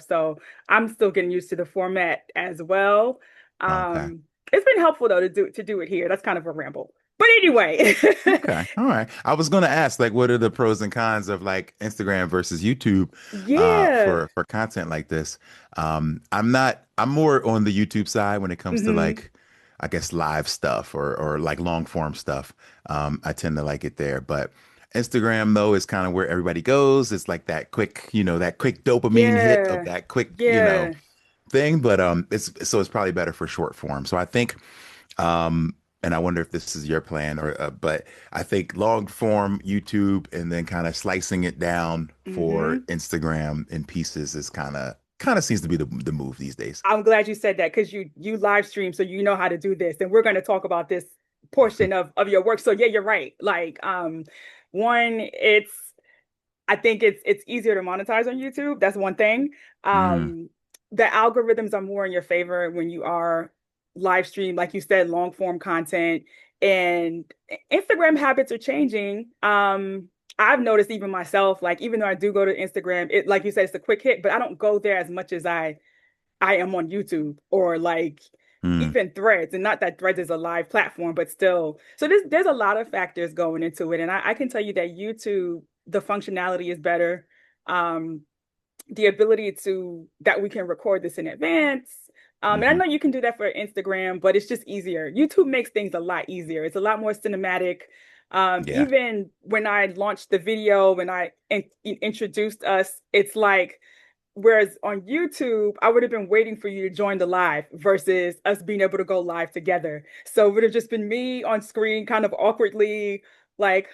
stuff. So I'm still getting used to the format as well. Okay. It's been helpful though to do it here. That's kind of a ramble. But anyway. Okay. All right. I was gonna ask, like, what are the pros and cons of like Instagram versus YouTube Yeah. for content like this? I'm more on the YouTube side when it comes to Hmm. like, I guess live stuff or like long form stuff. I tend to like it there, but Instagram though is kind of where everybody goes. It's like that quick, that quick dopamine hit of Yeah. that quick, Yeah. thing. But it's probably better for short form. So I think and I wonder if this is your plan but I think long form YouTube and then kind of slicing it down for Hmm. Instagram in pieces is kind of seems to be the move these days. I'm glad you said that because you live stream, so you know how to do this. And we're going to talk about this portion of your work. So yeah, you're right. Like one, I think it's easier to monetize on YouTube. That's one thing. Mm, The algorithms are more in your favor when you are live stream, like you said, long form content. And Instagram habits are changing. I've noticed even myself, like even though I do go to Instagram, it like you said, it's a quick hit, but I don't go there as much as I am on YouTube or like mm, even Threads. And not that Threads is a live platform, but still. So there's a lot of factors going into it. And I can tell you that YouTube, the functionality is better. Um, the ability to that we can record this in advance. And I hmm know you can do that for Instagram, but it's just easier. YouTube makes things a lot easier. It's a lot more cinematic. Yeah. Even when I launched the video, when I introduced us, it's like, whereas on YouTube, I would have been waiting for you to join the live versus us being able to go live together. So it would have just been me on screen, kind of awkwardly, like,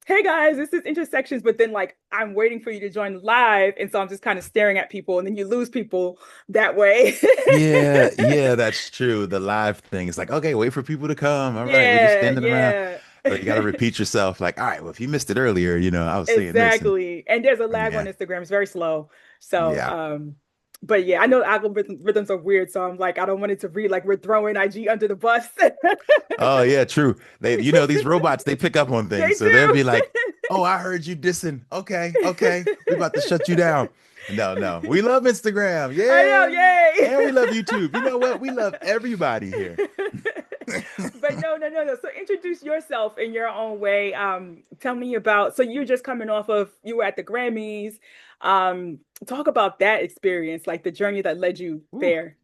hey guys, this is Intersections. But then, like, I'm waiting for you to join live. And so I'm just kind of staring at people, and then you lose people that way. Yeah, yeah, that's true. The live thing is like, okay, wait for people to come. All right, we're just Yeah, standing around. yeah. But you got to repeat yourself, like, all right, well, if you missed it earlier, I was saying this, and Exactly. And there's a lag on yeah, Instagram. It's very slow. So, yeah. but yeah, I know algorithms are weird. So I'm like, I don't want it to read like we're throwing IG under the bus. Oh yeah, true. These robots, they pick up on They things. So they'll do. be like, "Oh, I heard you dissing. Okay, okay. We about to shut you down." No, no. We love Instagram. I know, Yay. And we love YouTube. You know what? We love everybody here. yay. But no, no, no, no. So introduce yourself in your own way. Tell me about, so you're just coming off of, you were at the Grammys. Talk about that experience, like the journey that led you Ooh. there.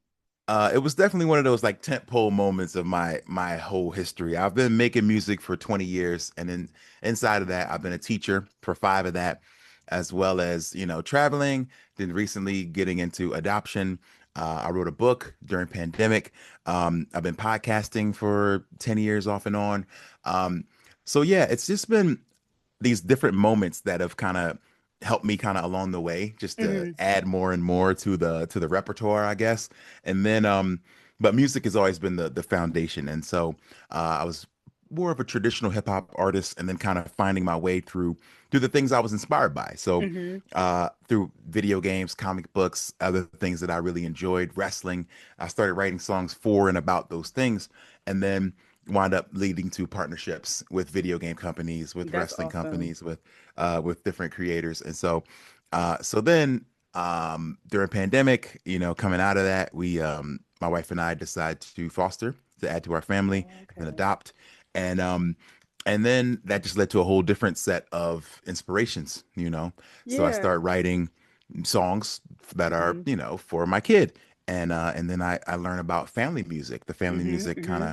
It was definitely one of those like tentpole moments of my whole history. I've been making music for 20 years, and then inside of that, I've been a teacher for five of that, as well as traveling. Then recently getting into adoption. I wrote a book during pandemic. I've been podcasting for 10 years off and on. Um, so yeah, it's just been these different moments that have kind of helped me kind of along the way just to Hmm. add more and more to the repertoire, I guess. And then but music has always been the foundation. And so I was more of a traditional hip hop artist and then kind of finding my way through the things I was inspired by. So Hmm. through video games, comic books, other things that I really enjoyed, wrestling, I started writing songs for and about those things. And then wound up leading to partnerships with video game companies, with That's wrestling awesome. companies, with different creators. And so so then during pandemic, coming out of that, we my wife and I decided to foster, to add to our family, and then Okay. adopt. And then that just led to a whole different set of inspirations. So I Yeah. started writing songs that are, Hmm. for my kid. And then I learned about family music, the family Hmm. music kind Hmm.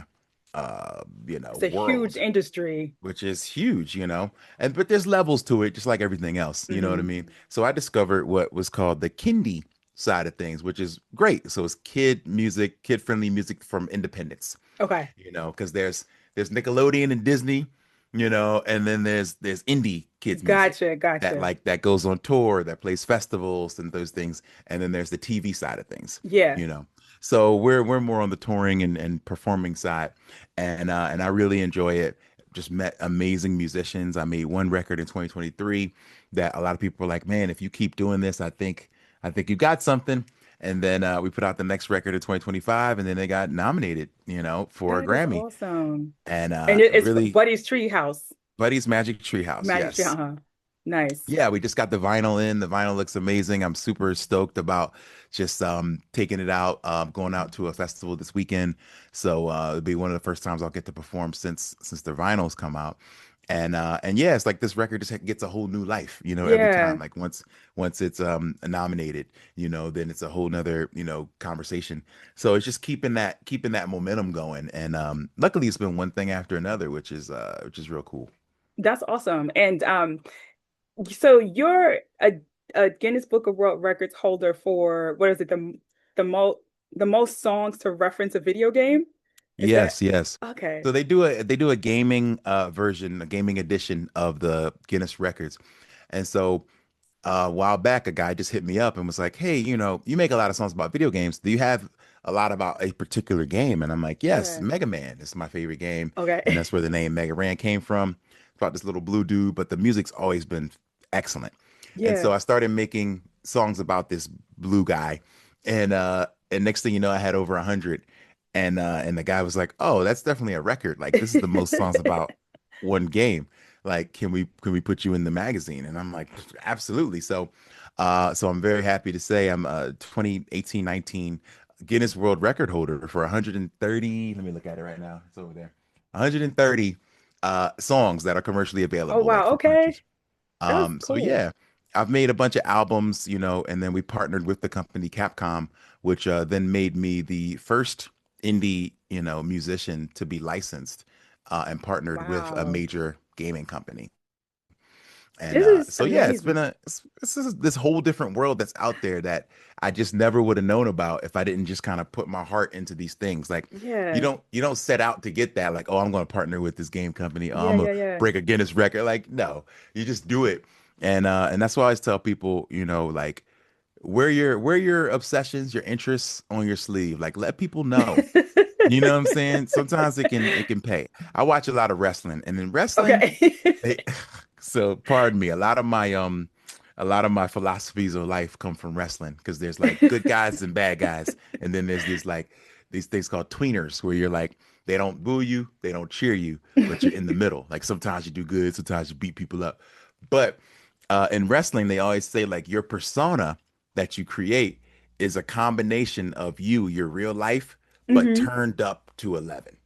of It's a huge world, industry. which is huge. And but there's levels to it, just like everything else, you know what I Hmm. mean? So I discovered what was called the kindie side of things, which is great. So it's kid music, kid-friendly music from independence, Okay. because there's Nickelodeon and Disney, and then there's indie kids music Gotcha. Gotcha. that goes on tour, that plays festivals and those things, and then there's the TV side of things, Yeah. you know. So we're more on the touring and performing side, and I really enjoy it. Just met amazing musicians. I made one record in 2023 that a lot of people were like, "Man, if you keep doing this, I think you got something." And then we put out the next record in 2025, and then they got nominated, for a That is Grammy. awesome. And And it's really, Buddy's Treehouse. Buddy's Magic Treehouse, Magic Tree, yes. uh-huh. Nice. Yeah, we just got the vinyl in. The vinyl looks amazing. I'm super stoked about just taking it out, going out to a festival this weekend. So it'll be one of the first times I'll get to perform since the vinyls come out. And yeah, it's like this record just gets a whole new life, every time. Yeah. Like once it's nominated, then it's a whole nother, conversation. So it's just keeping that momentum going. And luckily it's been one thing after another, which is real cool. That's awesome. And so you're a Guinness Book of World Records holder for what is it, the most songs to reference a video game? Is that Yes, yes. okay? So they do a gaming version, a gaming edition of the Guinness records. And so a while back, a guy just hit me up and was like, "Hey, you make a lot of songs about video games. Do you have a lot about a particular game?" And I'm like, "Yes, Okay. Mega Man is my favorite game, and Okay. that's where the name Mega Ran came from. It's about this little blue dude, but the music's always been excellent." And Yeah. so I started making songs about this blue guy, and next thing you know, I had over 100. And the guy was like, "Oh, that's definitely a record. Like this is the most songs about one game. Like, can we put you in the magazine?" And I'm like, "Absolutely." So I'm very happy to say I'm a 2018-19 Guinness World Record holder for 130. Let me look at it right now. It's over there. 130 songs that are commercially Oh available, like wow. for Okay. purchase. That's So cool. yeah, I've made a bunch of albums, and then we partnered with the company Capcom, which then made me the first indie, musician to be licensed and partnered with a Wow. major gaming company. And This is so yeah, it's been amazing. this whole different world that's out there that I just never would have known about if I didn't just kind of put my heart into these things. Like you Yeah. don't you don't set out to get that, like, oh, I'm going to partner with this game company. Oh, Yeah, I'm gonna yeah, yeah. break a Guinness record. Like, no, you just do it. And that's why I always tell people, like, wear your obsessions, your interests on your sleeve. Like, let people know. You know what I'm saying? Sometimes it can pay. I watch a lot of wrestling, and in wrestling, Okay. they so pardon me, a lot of my philosophies of life come from wrestling because there's like good guys and bad guys, and then there's these things called tweeners where you're like they don't boo you, they don't cheer you, but you're in the middle. Like sometimes you do good, sometimes you beat people up. But in wrestling, they always say like your persona that you create is a combination of your real life, but hmm turned up to 11.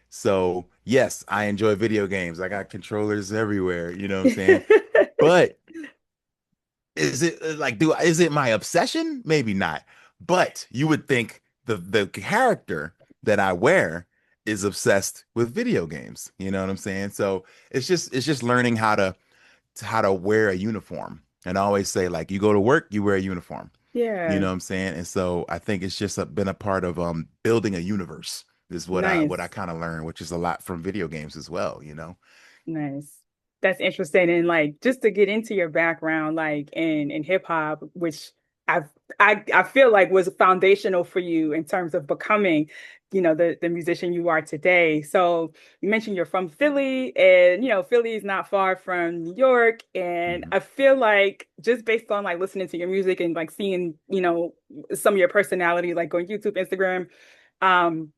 So, yes, I enjoy video games. I got controllers everywhere, you know what I'm saying? But is it is it my obsession? Maybe not. But you would think the character that I wear is obsessed with video games. You know what I'm saying? So, it's just learning how to wear a uniform. And I always say like you go to work, you wear a uniform. You Yeah. know what I'm saying? And so I think it's just been a part of building a universe is what I Nice. kind of learned, which is a lot from video games as well. Nice. That's interesting. And like just to get into your background, like in hip hop, which I've I feel like was foundational for you in terms of becoming, the musician you are today. So you mentioned you're from Philly, and Philly is not far from New York. And Mhm. I feel like just based on like listening to your music and like seeing, some of your personality, like on YouTube, Instagram, um,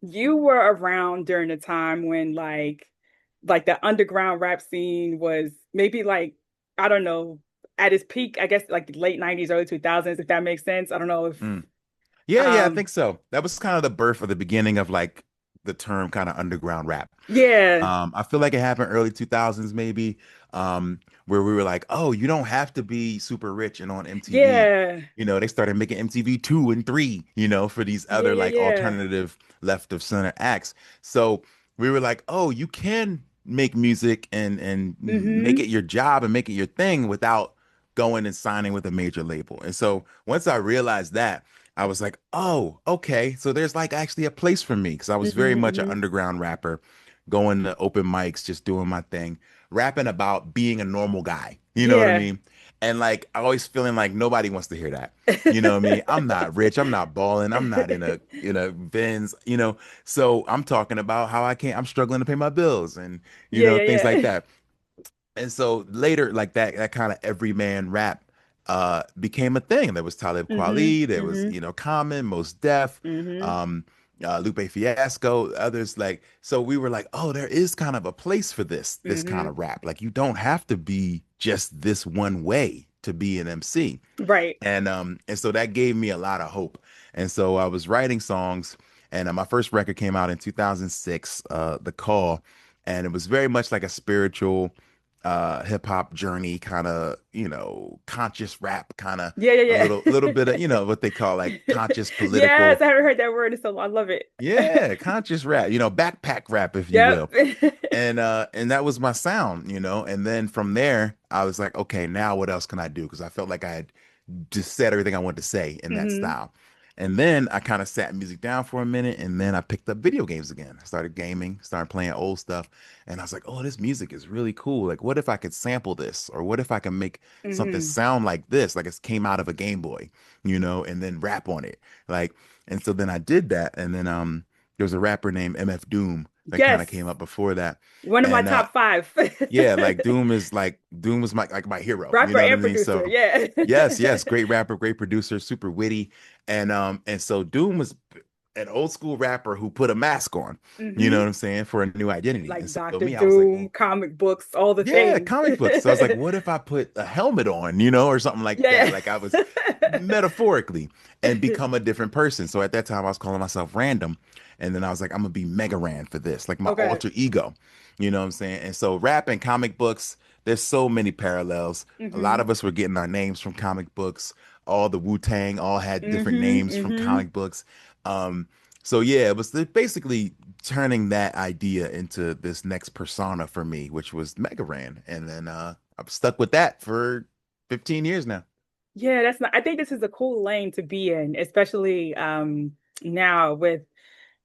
you were around during the time when like the underground rap scene was maybe like I don't know at its peak, I guess like late 90s, early 2000s, if that makes sense. I don't know if Mm. Yeah, yeah, I um think so. That was kind of the birth of the beginning of like the term kind of underground rap. yeah. I feel like it happened early 2000s maybe, where we were like, oh, you don't have to be super rich and on MTV. Yeah. They started making MTV 2 and 3, for these Yeah, other yeah, like yeah. alternative left of center acts. So we were like, oh, you can make music and make Mm-hmm. it your job and make it your thing without going and signing with a major label. And so once I realized that, I was like, oh, okay. So there's like actually a place for me because I was very Mm-hmm. much an Mm-hmm. underground rapper, going to open mics, just doing my thing, rapping about being a normal guy. You know what I Yeah. mean? And like always feeling like nobody wants to hear that. You know what I mean? I'm not rich, I'm not balling, I'm not in a Benz, So I'm talking about how I'm struggling to pay my bills and Yeah, yeah, things like yeah. that. And so later, like that kind of everyman rap became a thing. There was Talib Mm-hmm. Kweli, there was, Mm-hmm. Common, Most Def, Mm-hmm. um, Lupe Fiasco, others so we were like, oh, there is kind of a place for this kind Mm-hmm. of rap. Like you don't have to be just this one way to be an MC. Right. And so that gave me a lot of hope. And so I was writing songs, and my first record came out in 2006, The Call, and it was very much like a spiritual hip hop journey, kind of, conscious rap, kind of Yeah, a yeah, little bit of, what they call like conscious yes, political. I haven't heard that word in so long. I love it. Yeah, conscious rap, backpack rap, if you Yep. will. And that was my sound, and then from there I was like, okay, now what else can I do? Because I felt like I had just said everything I wanted to say in that Hmm. style. And then I kind of sat music down for a minute, and then I picked up video games again. I started gaming, started playing old stuff, and I was like, oh, this music is really cool. Like, what if I could sample this? Or what if I can make something Hmm. sound like this, like it came out of a Game Boy, and then rap on it. Like, and so then I did that, and then there was a rapper named MF Doom that kind Yes. of came up before that. One of my And top five. yeah, like Doom was my hero. You Rapper know what I and mean? producer. So Yeah. yes, yes, great rapper, great producer, super witty. And so Doom was an old school rapper who put a mask on, you know Hmm. what I'm saying, for a new identity. And Like so Doctor me, I was like, Doom, well, comic books, all the yeah, things. comic books. So I was like, what if I put a helmet on, or something like that? Yeah. Like I was metaphorically, and become a different person. So at that time I was calling myself Random. And then I was like, I'm gonna be Mega Ran for this, like my Okay. alter ego. You know what I'm saying? And so rap and comic books, there's so many parallels. A lot Hmm. of us were getting our names from comic books. All the Wu-Tang all had different Hmm. names from Hmm. comic books. So yeah, it was basically turning that idea into this next persona for me, which was Mega Ran. And then I've stuck with that for 15 years now. Yeah, that's not, I think this is a cool lane to be in, especially now with,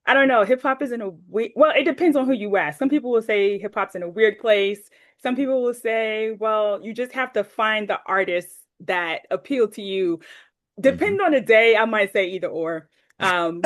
I don't know, hip hop is in a weird, well, it depends on who you ask. Some people will say hip hop's in a weird place. Some people will say, well, you just have to find the artists that appeal to you. Hmm. Depending on the day, I might say either or. Um,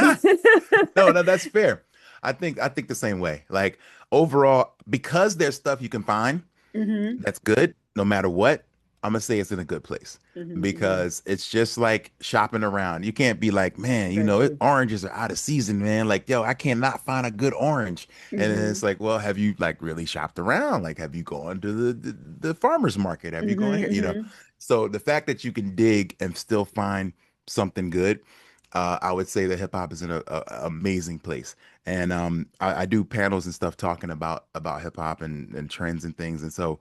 No, no, that's fair. I think the same way. Like overall, because there's stuff you can find hmm. that's good no matter what, I'm gonna say it's in a good place Hmm. Hmm. because it's just like shopping around. You can't be like, man, Very true. oranges are out of season, man. Like, yo, I cannot find a good orange. And then Hmm. it's like, well, have you like really shopped around? Like, have you gone to the farmer's market? Have you Hmm. gone here? Hmm. So the fact that you can dig and still find something good, I would say that hip hop is in a amazing place. And I do panels and stuff talking about hip hop and trends and things. And so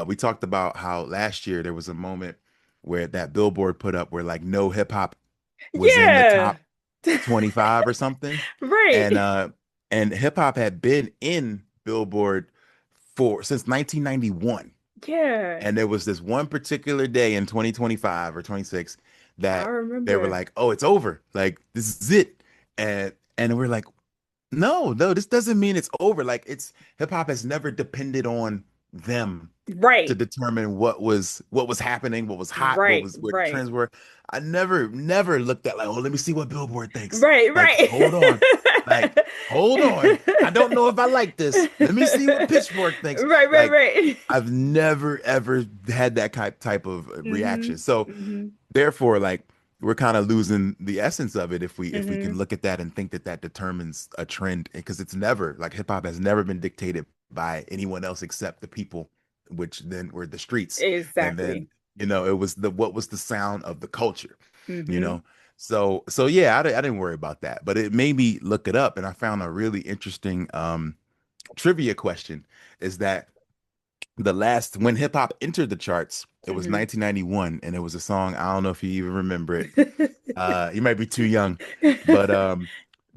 we talked about how last year there was a moment where that billboard put up where like no hip hop was in the Yeah. top 25 or something. And Right. uh and hip hop had been in Billboard for since 1991. Yeah. And there was this one particular day in 2025 or 26 I that they were remember. like, "Oh, it's over. Like this is it." And we're like, "No, no, this doesn't mean it's over. Like it's hip hop has never depended on them to Right. determine what was happening, what was hot, what Right. was where the Right. trends were. I never looked at like, oh, let me see what Billboard thinks. Right. Like, Right. hold on. Like, hold on. I don't know if I like this. Let me see what Pitchfork thinks. Right. Right. Like, Right. I've never ever had that type of Hmm. reaction. So Hmm. therefore, like we're kind of losing the essence of it if we can Hmm. look at that and think that that determines a trend because it's never like hip hop has never been dictated by anyone else except the people, which then were the streets. And Exactly. then it was the what was the sound of the culture, you Hmm. know. So yeah, I didn't worry about that, but it made me look it up, and I found a really interesting trivia question. Is that the last when hip hop entered the charts, it was Hmm. 1991, and it was a song. I don't know if you even remember it. You might be too young, but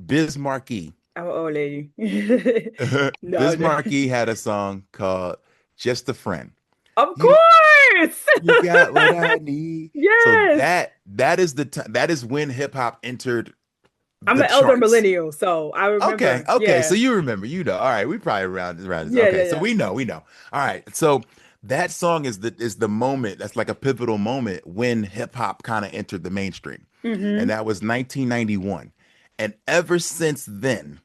Biz Markie, I'm an old lady. No, Biz no. Markie had a song called "Just a Friend." Of You course. you got what I need. So Yes. that is when hip hop entered I'm the an elder charts. millennial, so I Okay, remember. okay. So Yeah. you remember, All right, we probably around this. Yeah, Okay, yeah, so yeah. we know. All right. So that song is the moment that's like a pivotal moment when hip hop kind of entered the mainstream. And Hmm. that was 1991. And ever since then,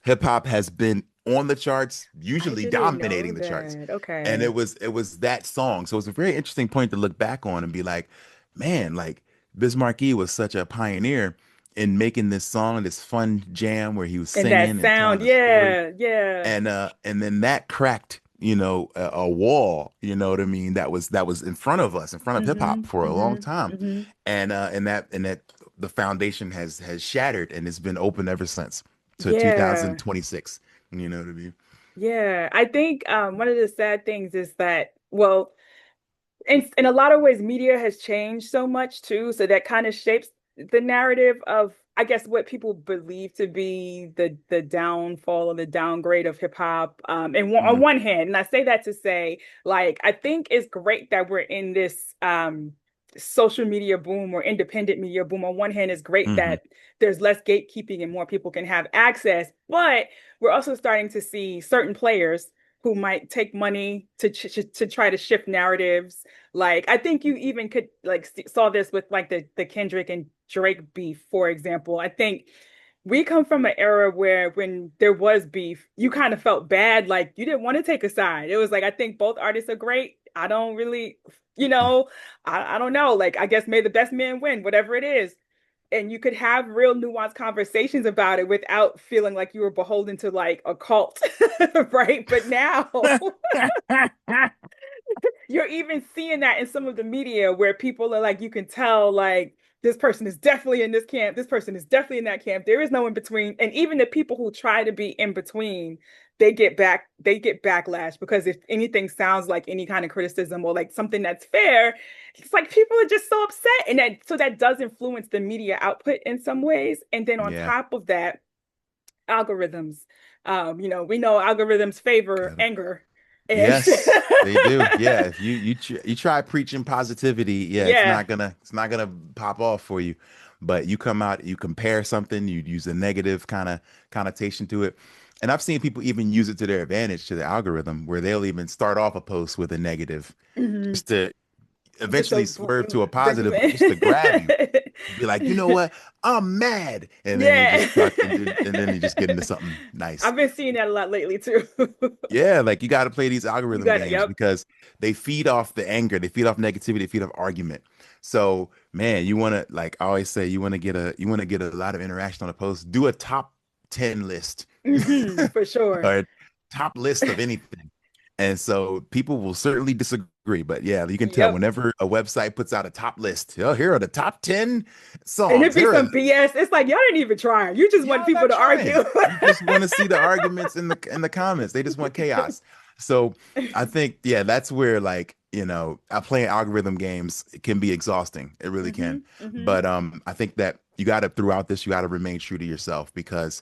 hip hop has been on the charts, I usually didn't know dominating the charts. that. And Okay. it was that song. So it's a very interesting point to look back on and be like, man, like Biz Markie was such a pioneer in making this song, this fun jam where he was And that singing and sound, telling a story. yeah, yeah. And then that cracked a wall, you know what I mean, that was in front of us, in front of hip hop Mhm. for a long Mhm. time. Mhm. And that the foundation has shattered and it's been open ever since to Yeah. 2026. You know what I mean? Yeah. I think one of the sad things is that, well, in a lot of ways, media has changed so much too, so that kind of shapes the narrative of, I guess, what people believe to be the downfall or the downgrade of hip hop. And on Hmm. one hand, and I say that to say, like, I think it's great that we're in this social media boom or independent media boom. On one hand, it's great Hmm. that there's less gatekeeping and more people can have access, but we're also starting to see certain players who might take money to try to shift narratives. Like I think you even could like saw this with like the Kendrick and Drake beef, for example. I think we come from an era where when there was beef, you kind of felt bad, like you didn't want to take a side. It was like I think both artists are great. I don't really, you know, I don't know. Like I guess may the best man win, whatever it is. And you could have real nuanced conversations about it without feeling like you were beholden to like a cult, right? But now you're even seeing that in some of the media where people are like, you can tell, like, this person is definitely in this camp, this person is definitely in that camp. There is no in between. And even the people who try to be in between, they get backlash because if anything sounds like any kind of criticism or like something that's fair, it's like people are just so upset. And that does influence the media output in some ways. And then on Yeah. top of that, algorithms. We know algorithms favor Got it. anger. And Yes, they do. Yeah, if you try preaching positivity, yeah, it's yeah. not gonna it's not gonna pop off for you. But you come out, you compare something, you use a negative kind of connotation to it. And I've seen people even use it to their advantage to the algorithm where they'll even start off a post with a negative Mhm. just to Just eventually so swerve to a bring you positive, but just to grab you. in. Be like, you know what? I'm mad. And then they Yeah. just start and then you just get into something nice. I've been seeing that a lot lately too. Yeah, like you got to play these You algorithm got it. games Yep. because they feed off the anger, they feed off negativity, they feed off argument. So, man, you want to like I always say, you want to get a lot of interaction on a post. Do a top 10 list For sure. or top list of anything. And so people will certainly disagree, but yeah, you can tell Yep. whenever a website puts out a top list. Oh, here are the top 10 And songs. it be Here are some BS. It's like y'all didn't even try. You just want Y'all people not to argue. trying. You just want to see the arguments in the comments. They just want chaos. So I think, yeah, that's where like, playing algorithm games can be exhausting. It really can. Hmm. But I think that you gotta throughout this, you gotta remain true to yourself because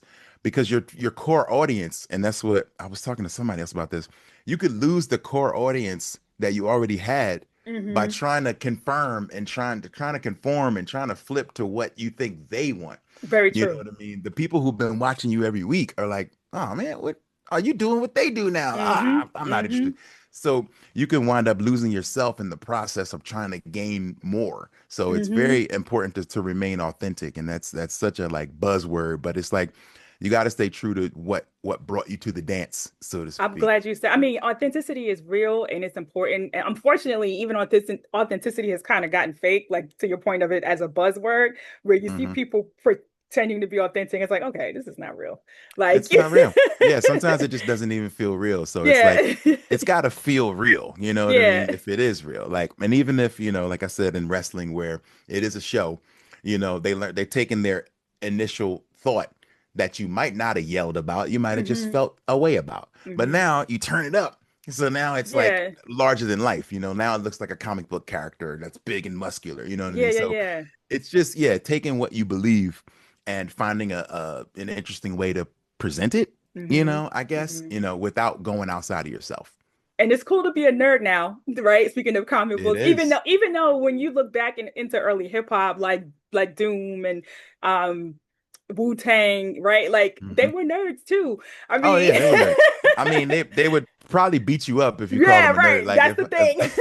your core audience, and that's what I was talking to somebody else about this. You could lose the core audience that you already had by Hmm. trying to confirm and trying to conform and trying to flip to what you think they want. Very You know true. what I mean? The people who've been watching you every week are like, oh man, what are you doing what they do now? Hmm. I'm not Hmm. interested. So you can wind up losing yourself in the process of trying to gain more. So it's Hmm. very important to remain authentic. And that's such a like buzzword, but it's like you got to stay true to what brought you to the dance, so to I'm speak. glad you said. I mean, authenticity is real and it's important. And unfortunately, even authenticity has kind of gotten fake, like to your point of it as a buzzword, where you see Hmm. people pretending to be authentic. It's like, okay, this is not real. Like, It's not real. Yeah, sometimes it just doesn't even feel real. So it's like yeah, it's got to feel real. You know what I mean? yeah. If it is real, like, and even if like I said in wrestling, where it is a show, they're taking their initial thought that you might not have yelled about, you might have just Hmm. felt a way about, but Hmm. now you turn it up. So now it's like Yeah, larger than life. Now it looks like a comic book character that's big and muscular. You know what I yeah, mean? yeah, So yeah. it's just, yeah, taking what you believe and finding an interesting way to present it, Hmm. I guess, Hmm. without going outside of yourself. And it's cool to be a nerd now, right? Speaking of comic It books, even though is. even though when you look back into early hip hop, like Doom and um Wu-Tang, right? Like they Hmm. were nerds too. I Oh mean, yeah, they were nerds. I mean, they would probably beat you up if you called yeah, them a nerd. right. Like That's if the if thing.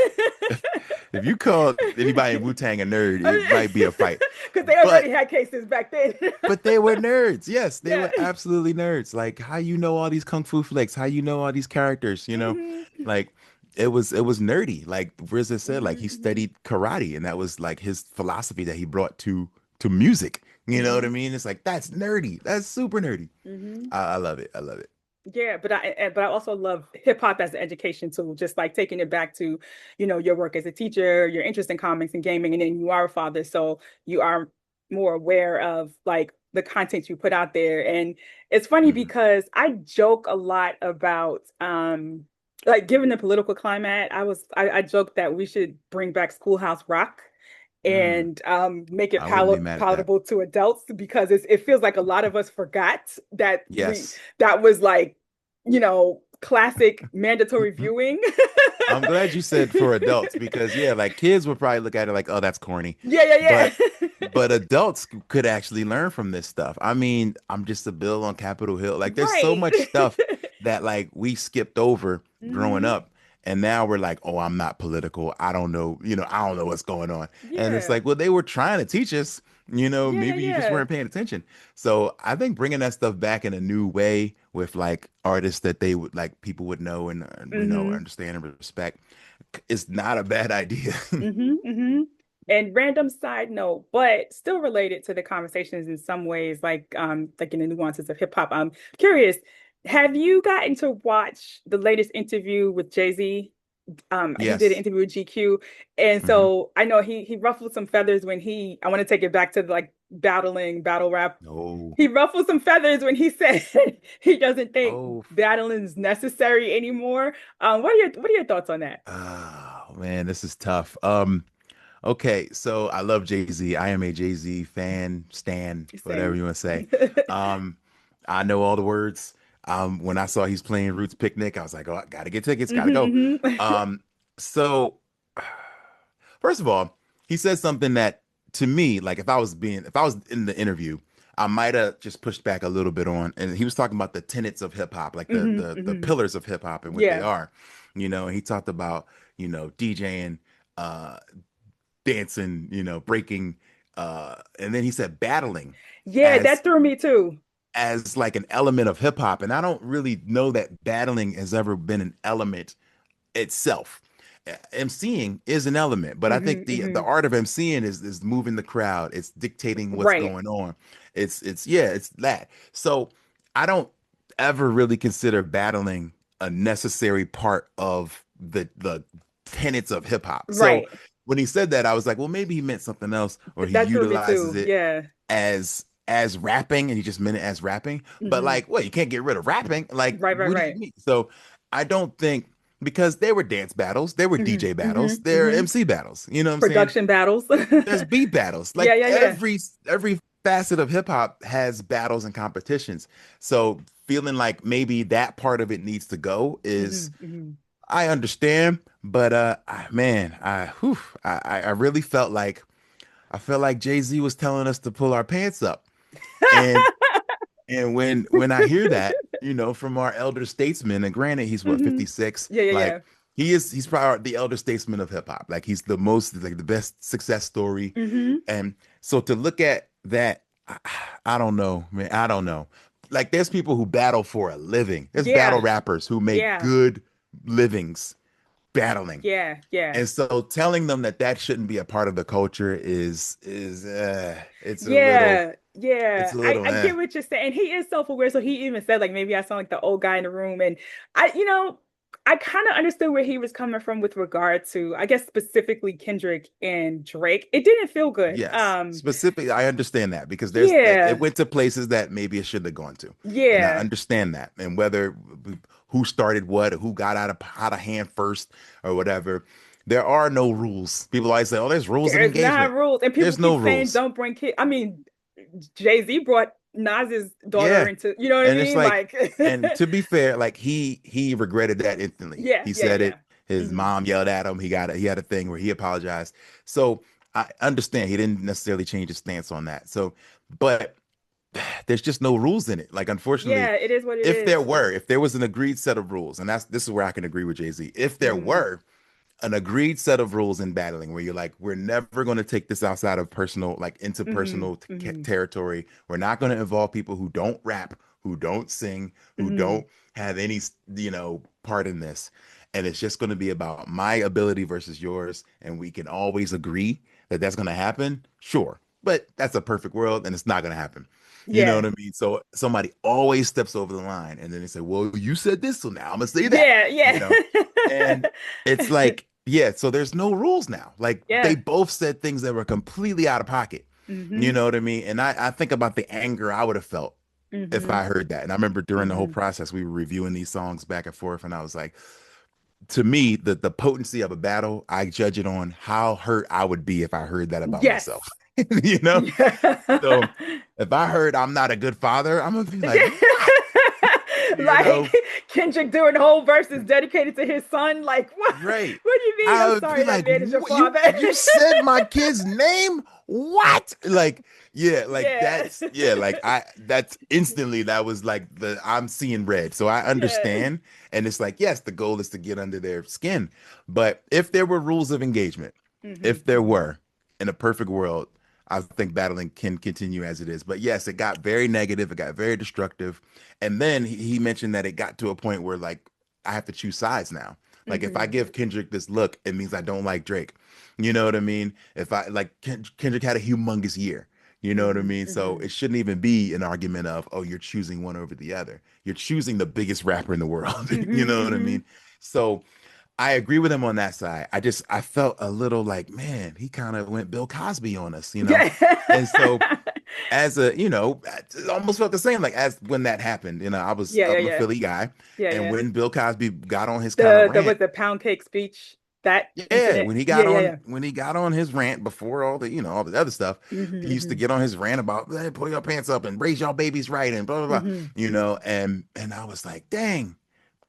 if you called anybody in Wu-Tang a nerd, it might be a fight. Because they But already had cases back then. But they were nerds. Yes, they Yeah. were absolutely nerds. Like how you know all these kung fu flicks, how you know all these characters. Hmm. Like it was nerdy. Like RZA said, like he Hmm. studied karate and that was like his philosophy that he brought to music. You know what I Hmm. mean? It's like that's nerdy. That's super nerdy. Hmm. I love it. I love it. Yeah, but I also love hip hop as an education tool, just like taking it back to, your work as a teacher, your interest in comics and gaming, and then you are a father, so you are more aware of like the content you put out there. And it's funny Mhm. because I joke a lot about like given the political climate, I joke that we should bring back Schoolhouse Rock Mm, and make it I wouldn't be mad at that. palatable to adults because it feels like a lot of us forgot that Yes. that was like, classic mandatory viewing. I'm glad you said for adults because yeah, like kids would probably look at it like, oh, that's corny. Yeah, yeah, But yeah. adults could actually learn from this stuff. I mean, I'm just a bill on Capitol Hill. Like there's so Right. much stuff that like we skipped over growing Hmm. up. And now we're like, oh, I'm not political. I don't know, I don't know what's going on. And it's Yeah. like, well, they were trying to teach us, Yeah, yeah, maybe you just yeah. weren't paying attention. So I think bringing that stuff back in a new way with like artists that they would like people would know and Hmm. understand and respect is not a bad idea. Hmm. Hmm. And random side note, but still related to the conversations in some ways, like in the nuances of hip hop. I'm curious, have you gotten to watch the latest interview with Jay-Z? He did an Yes. interview with GQ, and Hmm. so I know he ruffled some feathers when I want to take it back to like battle rap. Oh, He ruffled some feathers when he said he doesn't think oh, battling is necessary anymore. What are your thoughts on that? oh man, this is tough. Okay, so I love Jay-Z. I am a Jay-Z fan, stan, whatever Same. you want to say. Um, I know all the words. When I saw he's playing Roots Picnic, I was like, oh, I gotta get tickets, gotta go. Hmm. Hmm. So first of all, he said something that to me, like if I was in the interview, I might have just pushed back a little bit on. And he was talking about the tenets of hip hop, like the Hmm. the Hmm. pillars of hip hop and what they Yeah. are. And he talked about, DJing, uh, dancing, breaking, and then he said battling Yeah, as that threw me too. like an element of hip hop. And I don't really know that battling has ever been an element itself. MCing is an element, but I Hmm. think the Hmm. art of MCing is moving the crowd. It's dictating what's Right. going on. It's yeah, it's that. So I don't ever really consider battling a necessary part of the tenets of hip hop. So Right. when he said that, I was like, well, maybe he meant something else, or he That threw me utilizes too. it Yeah. as rapping and he just meant it as rapping. But Hmm. like, well, you can't get rid of rapping. Like, Right, right, what do you right. mean? So I don't think because there were dance battles, there were Hmm. DJ Hmm. battles, there are Hmm. MC battles. You know what I'm saying? Production battles. There's beat battles. Yeah, Like yeah, yeah. every facet of hip hop has battles and competitions. So feeling like maybe that part of it needs to go Hmm. is Hmm. I understand, but man, I really felt like Jay-Z was telling us to pull our pants up. And when I hear that, from our elder statesman, and granted he's what, Hmm. 56, Yeah, yeah, yeah. like he's probably the elder statesman of hip hop. Like he's the most like the best success story. Hmm. And so to look at that, I don't know, man. I don't know. Like there's people who battle for a living. There's battle Yeah, rappers who make yeah, good livings battling. yeah, yeah. And so telling them that that shouldn't be a part of the culture is Yeah, it's yeah. a I, little I get what you're saying. He is self-aware, so he even said like maybe I sound like the old guy in the room. And I kind of understood where he was coming from with regard to, I guess specifically Kendrick and Drake. It didn't feel good. Yes, specifically, I understand that because there's it Yeah, went to places that maybe it shouldn't have gone to, and I yeah. understand that. And whether who started what, or who got out of hand first, or whatever, there are no rules. People always say, "Oh, there's rules of There's not engagement." rules, and people There's no keep saying rules. don't bring kids. I mean, Jay-Z brought Nas's daughter Yeah, into, you know what I and it's mean? like, Like, and to be fair, like he regretted that instantly. yeah, He yeah, said yeah. it. His Hmm. mom yelled at him. He had a thing where he apologized. So I understand he didn't necessarily change his stance on that. So, but there's just no rules in it. Like, unfortunately, Yeah, it is what it is. if there was an agreed set of rules, and this is where I can agree with Jay-Z. If there Hmm. were an agreed set of rules in battling where you're like, we're never going to take this outside of personal, like into Hmm. personal Hmm. territory. We're not going to involve people who don't rap, who don't sing, who Hmm. don't have any, part in this. And it's just going to be about my ability versus yours. And we can always agree that that's going to happen. Sure. But that's a perfect world and it's not going to happen. You know Yeah. what I mean? So somebody always steps over the line and then they say, well, you said this, so now I'm gonna say that, Yeah, you yeah. know? And it's like, yeah, so there's no rules now. Like they Yeah. both said things that were completely out of pocket. You Hmm. know what I mean? And I think about the anger I would have felt if I Hmm. heard that. And I remember during the whole Hmm. process, we were reviewing these songs back and forth, and I was like, to me, the potency of a battle, I judge it on how hurt I would be if I heard that about Yes. myself. You know? Yeah. So if I heard I'm not a good father, I'm gonna be like, what? You Like know, Kendrick doing whole verses dedicated to his son. Like, what? right. What do you mean? I I'm would be sorry that like, man is your You father. you said my kid's name? What? Like, yeah, like Yeah. that's yeah, like I that's instantly that was like the I'm seeing red. So I Yeah. understand. And it's like, yes, the goal is to get under their skin. But if there were rules of engagement, Hmm. if there Hmm. were, in a perfect world, I think battling can continue as it is. But yes, it got very negative, it got very destructive. And then he mentioned that it got to a point where like I have to choose sides now. Like if I Hmm. give Kendrick this look, it means I don't like Drake. You know what I mean? If I like Kendrick had a humongous year. You know what I Hmm. mean? So Hmm. it shouldn't even be an argument of, oh, you're choosing one over the other. You're choosing the biggest rapper in the world. Hmm. You know what I Hmm. mean? So I agree with him on that side. I felt a little like, man, he kind of went Bill Cosby on us, you know? Yeah. And so as a, it almost felt the same like as when that happened. Yeah, yeah, I'm a yeah. Philly guy, Yeah, and yeah. when Bill Cosby got on his kind of The rant, was the pound cake speech, that yeah, incident. Yeah, yeah, yeah. when he got on his rant before all the, all the other stuff, he used to Hmm. get on his rant about, hey, pull your pants up and raise your babies right and blah blah blah, Hmm. and I was like, dang,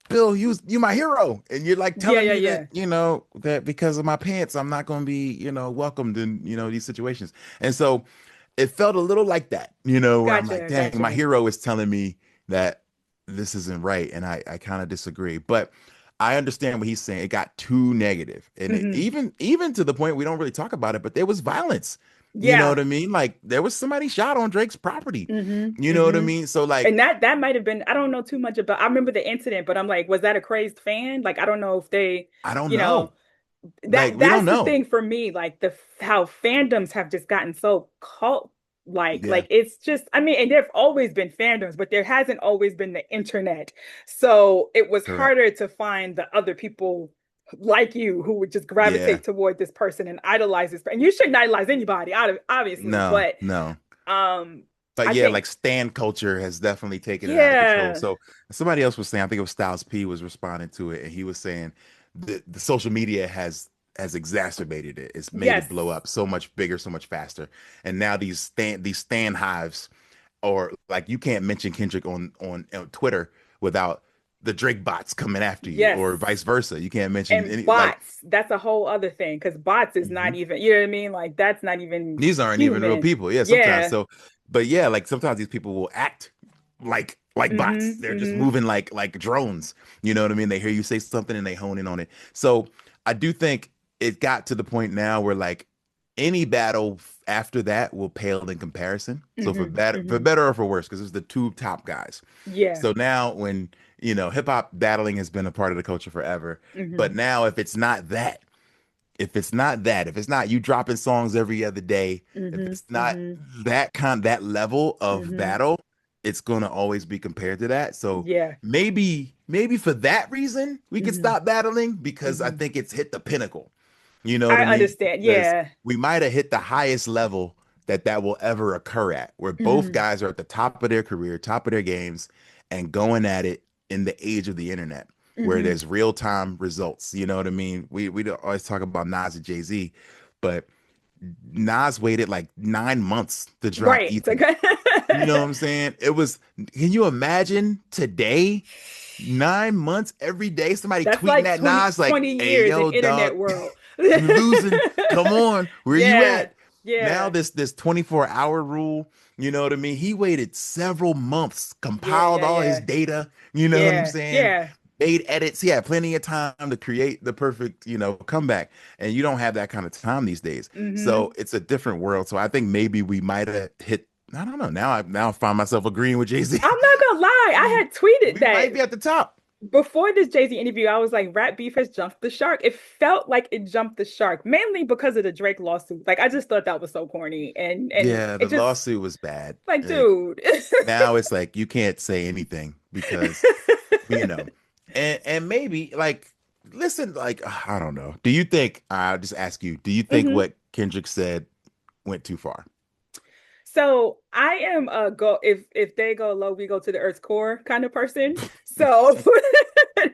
Bill, you my hero, and you're like Yeah, telling yeah, me that yeah. that because of my pants, I'm not going to be welcomed in these situations, and so it felt a little like that, where I'm like, Gotcha, dang, my gotcha. hero is telling me that this isn't right, and I kind of disagree, but I understand what he's saying. It got too negative, and Hmm. even to the point we don't really talk about it, but there was violence. You know what Yeah. I mean? Like there was somebody shot on Drake's property. Hmm. You know what I Hmm. mean? So like, And that might have been, I don't know too much about, I remember the incident, but I'm like, was that a crazed fan? Like, I don't know if they, I don't you know, know. Like we don't that's the know. thing for me, like the how fandoms have just gotten so cult Yeah, like it's just, I mean, and there've always been fandoms, but there hasn't always been the internet. So it was correct. harder to find the other people like you who would just Yeah. gravitate toward this person and idolize this. And you shouldn't idolize anybody, obviously, No, but no. um But I yeah, think like stan culture has definitely taken it out of control. yeah. So somebody else was saying, I think it was Styles P was responding to it, and he was saying the social media has exacerbated it. It's made Yes. it blow up so much bigger, so much faster. And now these stan hives, or like you can't mention Kendrick on Twitter without the Drake bots coming after you, Yes. or vice versa. You can't mention And any like bots, that's a whole other thing because bots is not mhm. even, you know what I mean? Like that's not even These aren't even real human. people. Yeah, sometimes. Yeah. So, but yeah, like sometimes these people will act like bots. Hmm. They're just Hmm. moving like drones. You know what I mean? They hear you say something and they hone in on it. So I do think it got to the point now where like any battle after that will pale in comparison. So Hmm. for Hmm. better or for worse, because it's the two top guys. Yeah. So now when hip hop battling has been a part of the culture forever, but Hmm. now if it's not you dropping songs every other day, if Hmm. it's not Hmm. that level of Hmm. battle, it's gonna always be compared to that. So Yeah. maybe for that reason we can Hmm. stop battling because I Hmm. think it's hit the pinnacle. You know what I I mean? understand. Because Yeah. we might have hit the highest level that will ever occur at, where both Hmm. guys are at the top of their career, top of their games, and going at it in the age of the internet, where Hmm. there's real time results. You know what I mean? We don't always talk about Nas and Jay Z, but Nas waited like 9 months to drop Right. So, Ether. You know what I'm saying? It was. Can you imagine today? 9 months every day, somebody that's tweeting like at 20 Nas like, 20 "Hey, years in yo, internet dog, world. you losing. Come on, where you Yeah. at?" Now Yeah. this 24-hour rule, you know what I mean? He waited several months, Yeah. compiled Yeah. all his Yeah. data, you know what I'm Yeah. saying? Yeah. Made edits. He had plenty of time to create the perfect, comeback. And you don't have that kind of time these days. So Hmm. it's a different world. So I think maybe we might have hit, I don't know. Now I find myself agreeing with Jay-Z. I'm not gonna lie. I We had tweeted we that might be at the top. before this Jay-Z interview, I was like, rap beef has jumped the shark. It felt like it jumped the shark, mainly because of the Drake lawsuit. Like, I just thought that was so corny, and Yeah, the it just lawsuit was bad. like, Like dude. now it's like you can't say anything because you know, and maybe like listen, like I don't know. Do you think I'll just ask you, do you think Mhm. what Kendrick said went too far? So I am a go if they go low, we go to the earth's core kind of person. So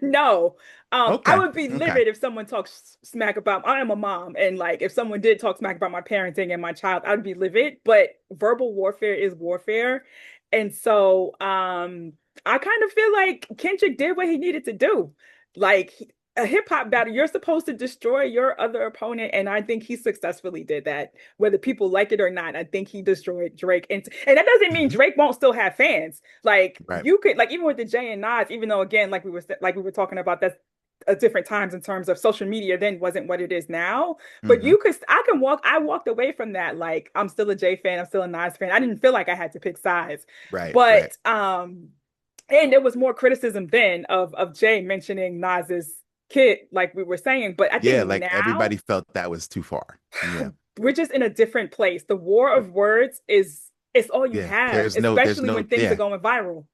no. I Okay. would be Okay. livid if someone talks smack about I am a mom and like if someone did talk smack about my parenting and my child, I'd be livid. But verbal warfare is warfare. And so I kind of feel like Kendrick did what he needed to do. Like a hip hop battle, you're supposed to destroy your other opponent, and I think he successfully did that whether people like it or not. I think he destroyed Drake, and that doesn't mean Mhm. Drake won't still have fans. Like Right. you could, like even with the Jay and Nas, even though again, like we were talking about, that's at different times in terms of social media then wasn't what it is now. But Hmm. you could, I walked away from that. Like I'm still a Jay fan, I'm still a Nas fan. I didn't feel like I had to pick sides, Right. Right. but and there was more criticism then of Jay mentioning Nas's kid, like we were saying. But I think Yeah, like now everybody felt that was too far. Yeah. we're just in a different place. The war of words is it's all you Yeah. have, There's especially no, when things are yeah. going viral.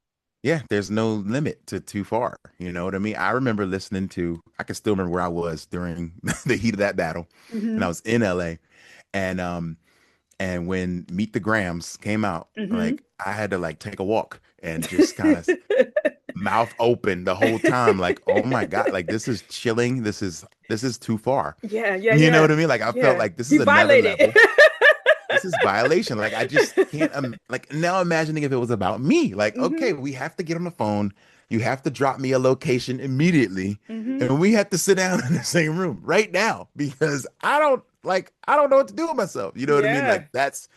Yeah, there's no limit to too far. You know what I mean? I remember listening to, I can still remember where I was during the heat of that battle. And I Hmm. was in LA. And and when Meet the Grams came out, Hmm. like I had to like take a walk and just kind of mouth open the whole time, like, oh my God, like this is chilling. This is too far. Yeah, yeah, You know yeah, what I mean? Like I felt yeah. like this He is another violated. level. This is violation. Like I just can't like now imagining if it was about me. Like, okay, Hmm. we have to get on the phone. You have to drop me a location immediately. Hmm. And we have to sit down in the same room right now because I don't know what to do with myself. You know what I mean? Yeah. Like that's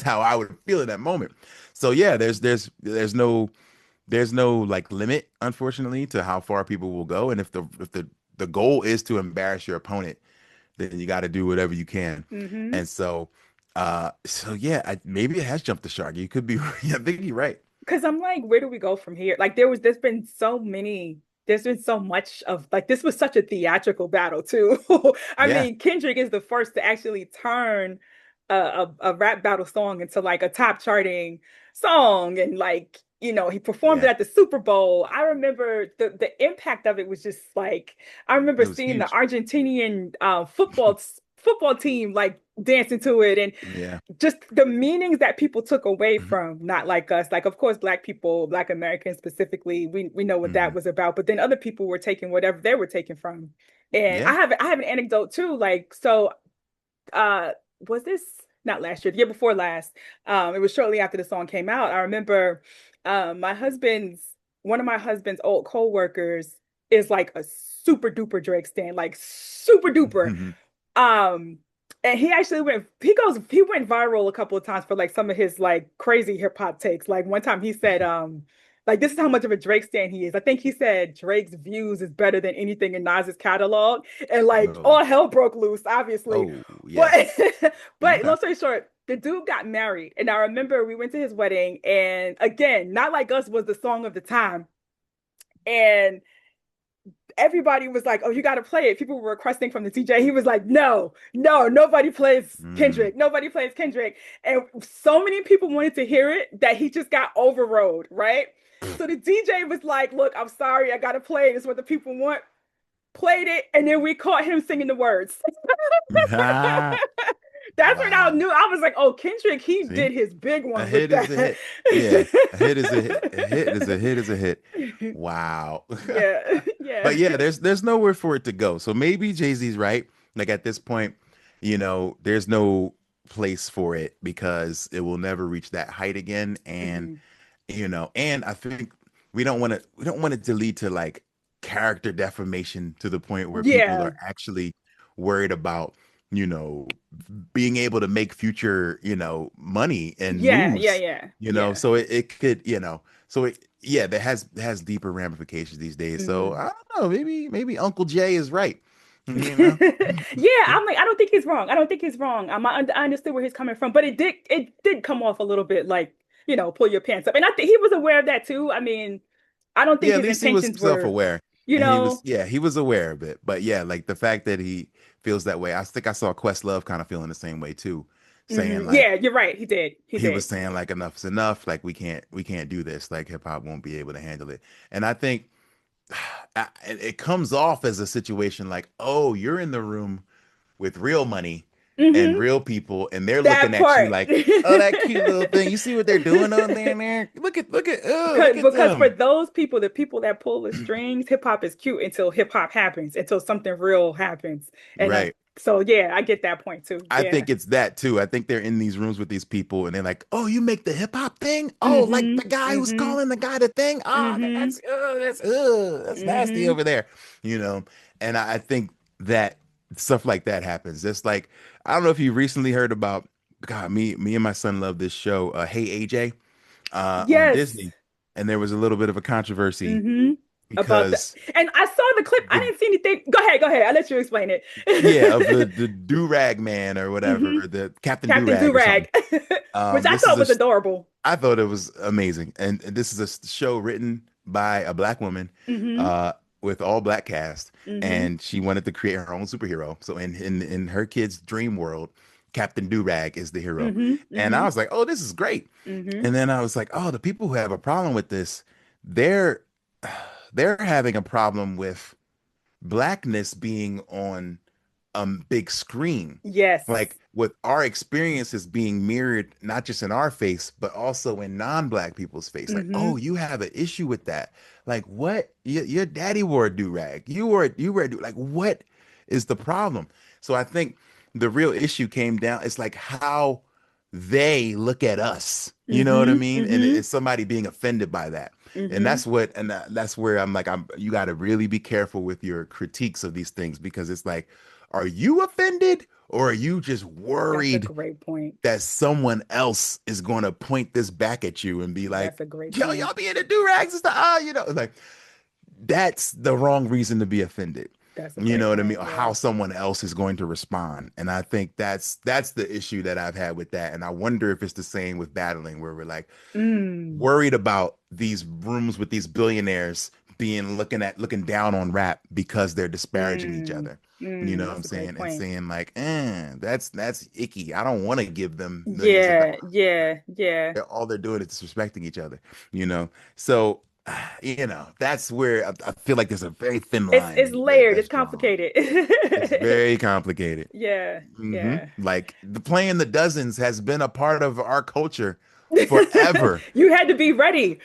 how I would feel in that moment. So yeah, there's no like limit, unfortunately, to how far people will go. And if the goal is to embarrass your opponent, then you got to do whatever you can. Hmm. And so yeah, maybe it has jumped the shark. You could be, yeah, I think you're right. Because I'm like, where do we go from here? Like there's been so much of like this was such a theatrical battle too. I Yeah. mean, Kendrick is the first to actually turn a rap battle song into like a top charting song, and like he performed it Yeah. at the Super Bowl. I remember the impact of it was just like I remember It was seeing the huge. Argentinian football team like dancing to it, and Yeah. just the meanings that people took away Hmm. from not like us, like of course black people, black Americans specifically, we know what that Hmm. was about, but then other people were taking whatever they were taking from. And Yeah. I have an anecdote too, like so uh was this not last year, the year before last, it was shortly after the song came out. I remember my husband's one of my husband's old co-workers is like a super duper Drake stan, like super duper. Hmm. um, and he went viral a couple of times for like some of his like crazy hip hop takes. Like one time he said, like this is how much of a Drake stan he is. I think he said Drake's views is better than anything in Nas's catalog. And like Oh, all hell broke loose, obviously. oh, But yeah. but Okay. long story short, the dude got married. And I remember we went to his wedding, and again, Not Like Us was the song of the time. And everybody was like, "Oh, you got to play it." People were requesting from the DJ. He was like, "No, no, nobody plays Mm. Kendrick. Nobody plays Kendrick." And so many people wanted to hear it that he just got overrode, right? So the DJ was like, "Look, I'm sorry, I got to play it. It's what the people want." Played it, and then we caught him singing the words. Ah, That's when I wow. knew. I was like, "Oh, Kendrick, he See? did his big A one with hit is a that." hit. Yeah. A hit is a hit. A hit is a hit is a hit. Wow. Yeah, yeah. But yeah, there's nowhere for it to go. So maybe Jay-Z's right. Like at this point, there's no place for it because it will never reach that height again. Mhm. And I think we don't want it to lead to like character defamation to the point where people Yeah, are actually worried about, you know, being able to make future, money and yeah, yeah, moves, yeah, yeah. so it could, so yeah, that has deeper ramifications these days. So Mhm. I don't know, maybe Uncle Jay is right, you know? Yeah, I'm like, I don't think he's wrong. I don't think he's wrong. I understood where he's coming from, but it did come off a little bit like, pull your pants up. And I think he was aware of that too. I mean, I don't think Yeah, at his least he was intentions were, self-aware. you And know. he was aware of it. But yeah, like the fact that he feels that way. I think I saw Questlove kind of feeling the same way too, saying like Yeah, you're right. He did. He he was did. saying like enough is enough. Like we can't do this. Like hip hop won't be able to handle it. And I think it comes off as a situation like, oh, you're in the room with real money and Hmm. real people, and they're looking That at you part. like, oh, that cute little thing. You see what they're doing on there and there? Look at Because for them. those people, the people that pull the strings, hip hop is cute until hip hop happens, until something real happens. And Right. so yeah, I get that point too. I Yeah. think it's that too. I think they're in these rooms with these people and they're like, "Oh, you make the hip hop thing? Oh, like Hmm. the guy who's Hmm. calling the guy the thing? Oh, Hmm. that's nasty Hmm. over there." You know. And I think that stuff like that happens. Just like I don't know if you recently heard about God, me and my son love this show, Hey AJ, on Yes. Disney. And there was a little bit of a controversy Hmm. About that. because And I saw the clip. I the didn't see anything. Go ahead, go ahead. I'll let you explain yeah, of it. the do-rag man or Hmm. whatever, the Captain Captain Do-Rag or something. Durag, which I This is thought a was adorable. I thought it was amazing. And this is a show written by a black woman Hmm. uh, with all black cast, Hmm. and she wanted to create her own superhero. So in her kid's dream world, Captain Durag is the hero. Hmm. And I Hmm. was like, oh, this is great. Hmm. And then I was like, oh, the people who have a problem with this, they're they're having a problem with blackness being on big screen. Yes. Like with our experiences being mirrored not just in our face, but also in non-black people's face. Like, oh, Hmm. you have an issue with that. Like, what? Your daddy wore a do-rag. You wear a do like what is the problem? So I think the real issue came down, it's like how they look at us. You know what I Hmm. mean? And Hmm. it's somebody being offended by that. And Hmm. that's where I'm like, you got to really be careful with your critiques of these things because it's like, are you offended or are you just That's a worried great point. that someone else is going to point this back at you and be like, That's a great yo, point. y'all be in the do-rags and stuff. Oh, like that's the wrong reason to be offended. That's a You great know what I mean? point. Or Yeah. how someone else is going to respond. And I think that's the issue that I've had with that. And I wonder if it's the same with battling, where we're like Mm. worried about these rooms with these billionaires being looking down on rap because they're disparaging each Mm. other. You know Mm. what I'm That's a great saying? And point. saying like, that's icky. I don't want to give them millions of Yeah. dollars. Yeah. Yeah. All they're doing is disrespecting each other, you know? So, that's where I feel like there's a very thin It's line layered. It's that's drawn. complicated. It's very complicated. Yeah. Yeah. Like the playing the dozens has been a part of our culture forever. You had to be ready.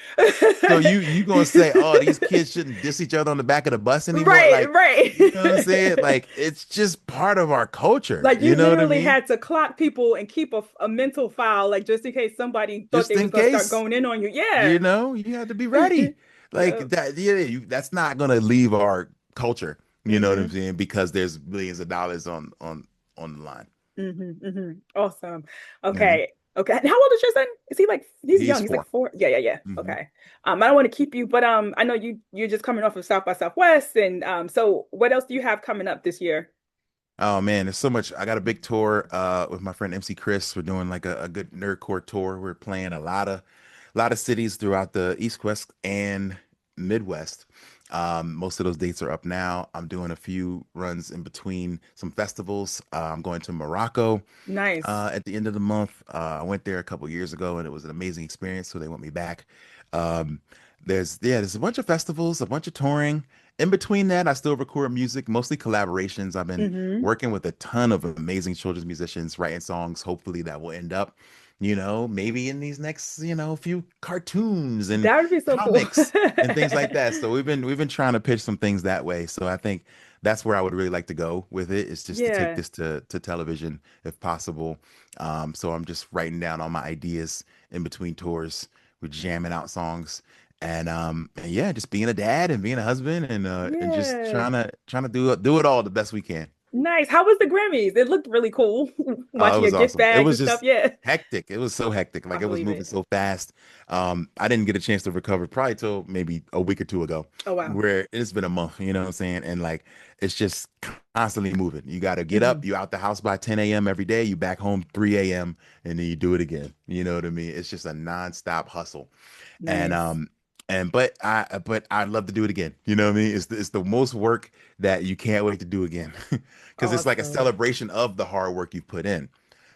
So you gonna say, oh, these kids shouldn't diss each other on the back of the bus anymore? Right, Like, you know what I'm saying? right. Like, it's just part of our culture. Like You you know what I literally mean? had to clock people and keep a mental file, like just in case somebody thought Just they was in gonna start case, going in on you. Yeah. you had to be ready. Like Yep. that, yeah, that's not gonna leave our culture. You know what I'm Hmm. saying? Because there's billions of dollars on the line. Hmm. Hmm. Awesome. Hmm. Okay. Okay. And how old is your son? Is he like he's He's young? He's like four. four. Yeah, yeah, yeah. Hmm. Okay. I don't want to keep you, but I know you're just coming off of South by Southwest, and so what else do you have coming up this year? Oh man, there's so much. I got a big tour with my friend MC Chris. We're doing like a good nerdcore tour. We're playing a lot of cities throughout the East West and Midwest. Most of those dates are up now. I'm doing a few runs in between some festivals. I'm going to Morocco Nice. at the end of the month. I went there a couple years ago and it was an amazing experience, so they want me back. Um, there's a bunch of festivals, a bunch of touring. In between that, I still record music, mostly collaborations. I've been Hmm. working with a ton of amazing children's musicians, writing songs, hopefully that will end up, maybe in these next, few cartoons and That would be so cool. comics and things like that. So we've been trying to pitch some things that way. So I think that's where I would really like to go with it, is just to take Yeah. this to television if possible. So I'm just writing down all my ideas in between tours. We're jamming out songs. And yeah, just being a dad and being a husband and just Yeah. trying to do it all the best we can. Nice. How was the Grammys? It looked really cool. It Watching your was gift awesome. It bags was and stuff. just Yeah. hectic. It was so hectic. I Like it was believe moving it. so fast. I didn't get a chance to recover probably till maybe a week or two ago, Oh wow. where it's been a month, you know what I'm saying? And like it's just constantly moving. You got to get up, Hmm. you out the house by 10 a.m. every day, you back home 3 a.m. and then you do it again. You know what I mean? It's just a nonstop hustle. And Nice. And but I'd love to do it again. You know what I mean? It's the most work that you can't wait to do again. Because it's like a Awesome. celebration of the hard work you've put in.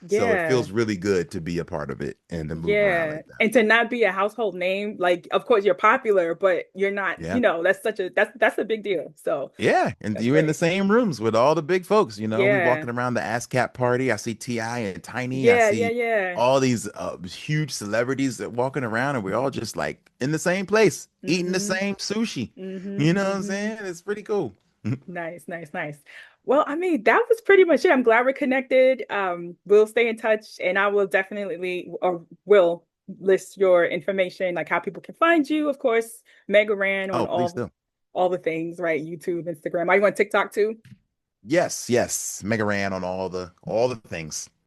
So it Yeah. feels really good to be a part of it and to move around Yeah. like that. And to not be a household name, like of course you're popular, but you're not, Yeah. that's such a that's a big deal. So Yeah, and that's you're in the great. same rooms with all the big folks. We Yeah. walking around the ASCAP party. I see Ti and Tiny. I Yeah, yeah, see yeah. all these huge celebrities that walking around, and we're all just like in the same place, eating the Mm-hmm. same sushi. Mm-hmm. You know what I'm Mm-hmm. saying? It's pretty cool. Nice, nice, nice. Well, I mean, that was pretty much it. I'm glad we're connected. We'll stay in touch and I will definitely or will list your information, like how people can find you, of course, Mega Ran on Oh, please do. all the things, right? YouTube, Instagram. Are you on TikTok too? Yes, yes. Mega Ran on all the things.